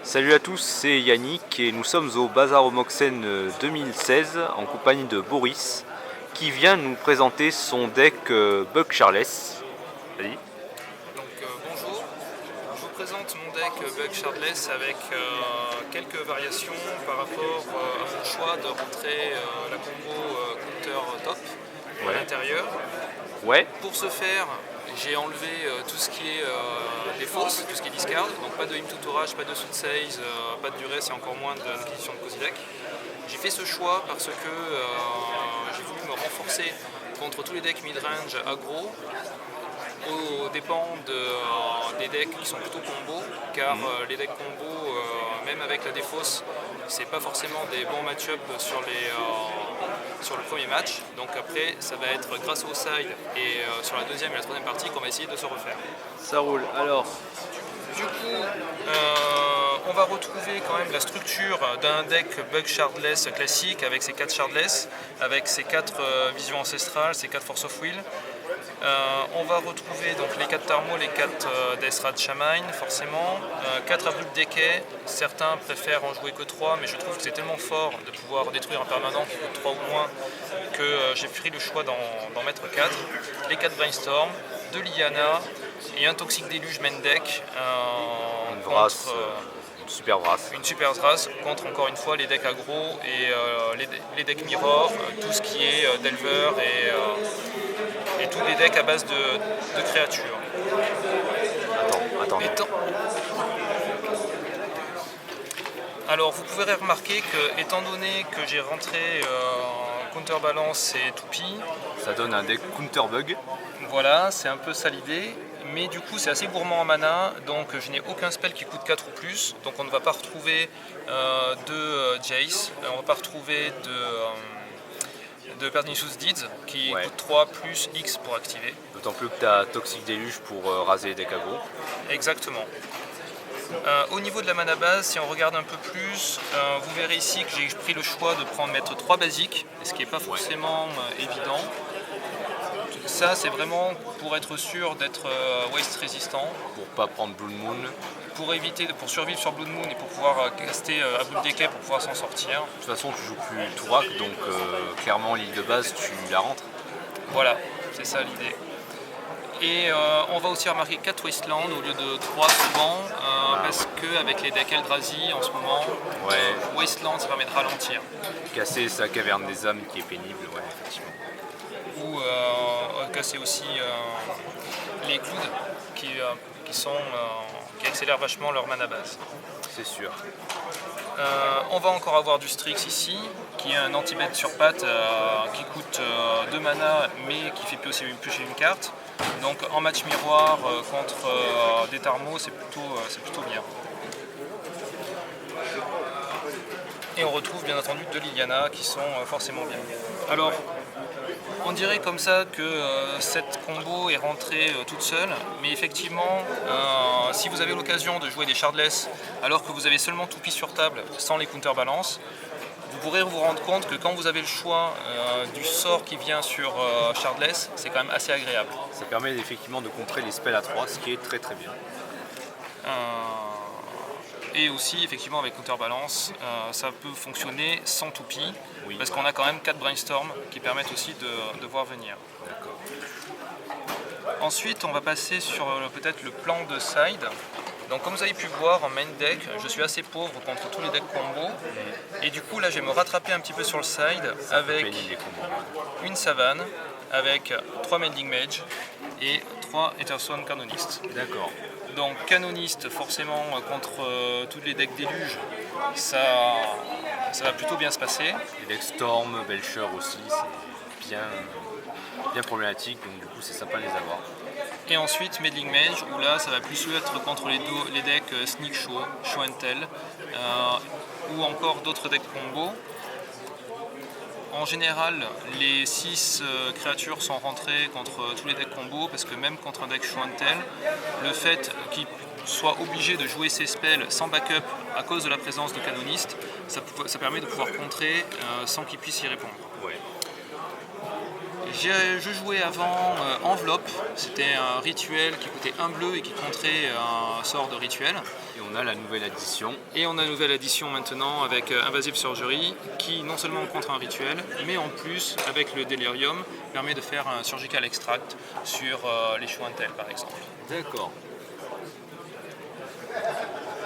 Salut à tous, c'est Yannick et nous sommes au Bazar Homoxen 2016 en compagnie de Boris qui vient nous présenter son deck Bug Charless. Vas-y. Bonjour, je vous présente mon deck Bug Shardless avec quelques variations par rapport à mon choix de rentrer la combo counter top à l'intérieur. Ouais. Pour ce faire, j'ai enlevé tout ce qui est des fausses, tout ce qui est discard, donc pas de him to tourage, pas de soothsays, pas de duresse et encore moins d'acquisition de cozy deck. J'ai fait ce choix parce que j'ai voulu me renforcer contre tous les decks mid-range aggro aux dépens des decks qui sont plutôt combos, car les decks combos, même avec la défausse, c'est pas forcément des bons match-up sur le premier match. Donc après, ça va être grâce au side et sur la deuxième et la troisième partie qu'on va essayer de se refaire. Ça roule. Alors, du coup, on va retrouver quand même la structure d'un deck Bug Shardless classique avec ses 4 Shardless, avec ses 4 visions ancestrales, ses 4 Force of Will. On va retrouver donc les 4 Tarmo, les 4 Death Rat Shaman, forcément, 4 Abrupt Decay. Certains préfèrent en jouer que 3, mais je trouve que c'est tellement fort de pouvoir détruire un permanent qui coûte 3 ou moins que j'ai pris le choix d'en mettre 4. Les 4 Brainstorm, 2 Lyanna et un Toxic Deluge main deck. une brasse, une super brasse. Une super brasse contre encore une fois les decks aggro et les decks mirror, tout ce qui est Delver et tous les decks à base de créatures. Attends. Alors vous pouvez remarquer que, étant donné que j'ai rentré Counterbalance et Toupie, Ça donne un deck counter bug. voilà, c'est un peu ça l'idée. Mais du coup c'est assez gourmand en mana, donc je n'ai aucun spell qui coûte 4 ou plus, donc on ne va pas retrouver de Jace, on ne va pas retrouver de Pernicious Deeds qui coûte 3 plus X pour activer. D'autant plus que tu as Toxic Deluge pour raser les decks aggro. Exactement. Au niveau de la mana base, si on regarde un peu plus, vous verrez ici que j'ai pris le choix de mettre 3 basiques, ce qui n'est pas forcément évident. Ça c'est vraiment pour être sûr d'être waste résistant. Pour pas prendre Blood Moon. Pour survivre sur Blood Moon et pour pouvoir caster Abrupt Decay pour pouvoir s'en sortir. De toute façon tu joues plus Tourak, donc clairement l'île de base tu la rentres. Voilà, c'est ça l'idée. Et on va aussi remarquer 4 Wasteland au lieu de 3 souvent, parce qu'avec les decks Eldrazi en ce moment, Wasteland ça permet de ralentir. Casser sa caverne des âmes qui est pénible, effectivement. Ou casser aussi les clouds qui accélèrent vachement leur mana base. C'est sûr. On va encore avoir du Strix ici, qui est un anti-bet sur patte qui coûte 2 mana mais qui fait piocher une carte. Donc en match miroir contre des Tarmo, c'est plutôt bien. Et on retrouve bien entendu 2 Liliana qui sont forcément bien. Alors, on dirait comme ça que cette combo est rentrée toute seule, mais effectivement, si vous avez l'occasion de jouer des Shardless alors que vous avez seulement Toupie sur table sans les counterbalance, vous pourrez vous rendre compte que quand vous avez le choix du sort qui vient sur Shardless, c'est quand même assez agréable. Ça permet effectivement de contrer les spells à 3, ce qui est très très bien. Et aussi effectivement avec Counterbalance, ça peut fonctionner sans Toupie, parce qu'on a quand même 4 Brainstorm qui permettent aussi de voir venir. Ensuite on va passer sur peut-être le plan de side. Donc comme vous avez pu voir en main deck, je suis assez pauvre contre tous les decks combo. Et du coup là je vais me rattraper un petit peu sur le side avec une savane, avec 3 Mending Mage et 3 Ethersworn Canonist. D'accord. Donc canoniste forcément contre tous les decks déluge, ça va plutôt bien se passer. Les decks Storm, Belcher aussi, c'est bien problématique, donc du coup c'est sympa de les avoir. Et ensuite Meddling Mage, où là ça va plus être contre les decks Sneak Show, Show and Tell, ou encore d'autres decks combo. En général, les 6 créatures sont rentrées contre tous les decks combo, parce que même contre un deck Show and Tell, le fait qu'il soit obligé de jouer ses spells sans backup à cause de la présence de canonistes, ça permet de pouvoir contrer sans qu'il puisse y répondre. Je jouais avant Enveloppe, c'était un rituel qui coûtait 1 bleu et qui contrait un sort de rituel. Et On a la nouvelle addition. Et on a une nouvelle addition maintenant avec Invasive Surgery qui non seulement contre un rituel, mais en plus avec le Delirium permet de faire un surgical extract sur les Shoantel par exemple. D'accord.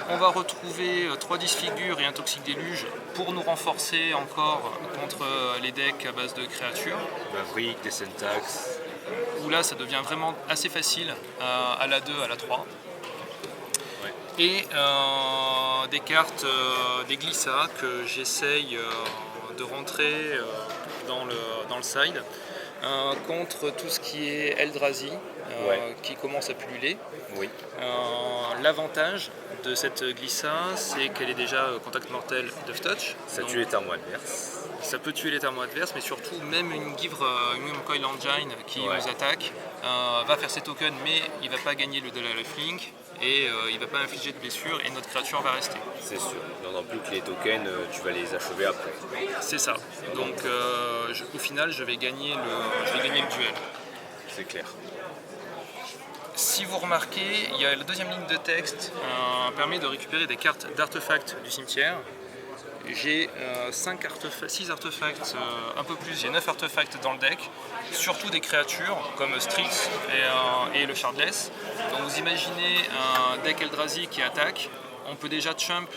On va retrouver 3 disfigures et un toxique déluge pour nous renforcer encore contre les decks à base de créatures. Maverick, des Syntax. Où là ça devient vraiment assez facile à la 2, à la 3. Ouais. Et des cartes, des glissas que j'essaye de rentrer dans le side contre tout ce qui est Eldrazi qui commence à pulluler. Oui. L'avantage de cette glissa, c'est qu'elle est déjà contact mortel Death Touch. Ça tue les thermos adverses. Ça peut tuer les thermos adverses, mais surtout même une Coil Engine qui nous attaque va faire ses tokens, mais il ne va pas gagner le lifelink et il ne va pas infliger de blessures et notre créature va rester. C'est sûr. Non plus que les tokens, tu vas les achever après. C'est ça. Donc au final, je vais gagner le duel. C'est clair. Si vous remarquez, il y a la deuxième ligne de texte permet de récupérer des cartes d'artefacts du cimetière. J'ai 6 artefacts, un peu plus, j'ai 9 artefacts dans le deck, surtout des créatures comme Strix et le Shardless. Donc vous imaginez un deck Eldrazi qui attaque, on peut déjà chump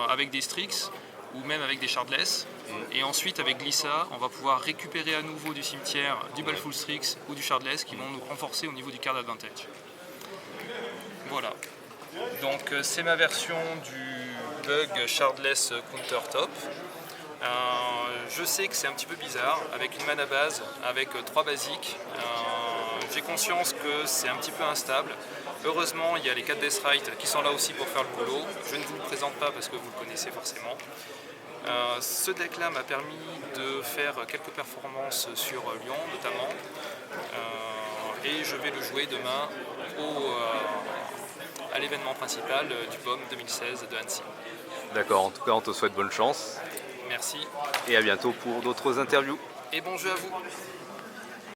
avec des Strix ou même avec des Shardless. Et ensuite avec Glissa, on va pouvoir récupérer à nouveau du cimetière du Baleful Strix ou du Shardless qui vont nous renforcer au niveau du card advantage. Voilà. Donc c'est ma version du bug Shardless Countertop. Je sais que c'est un petit peu bizarre, avec une mana base, avec 3 basiques. J'ai conscience que c'est un petit peu instable. Heureusement, il y a les 4 Deathrite qui sont là aussi pour faire le boulot. Je ne vous le présente pas parce que vous le connaissez forcément. Ce deck-là m'a permis de faire quelques performances sur Lyon notamment. Et je vais le jouer demain à l'événement principal du BOM 2016 de Annecy. D'accord, en tout cas on te souhaite bonne chance. Merci. Et à bientôt pour d'autres interviews. Et bon jeu à vous.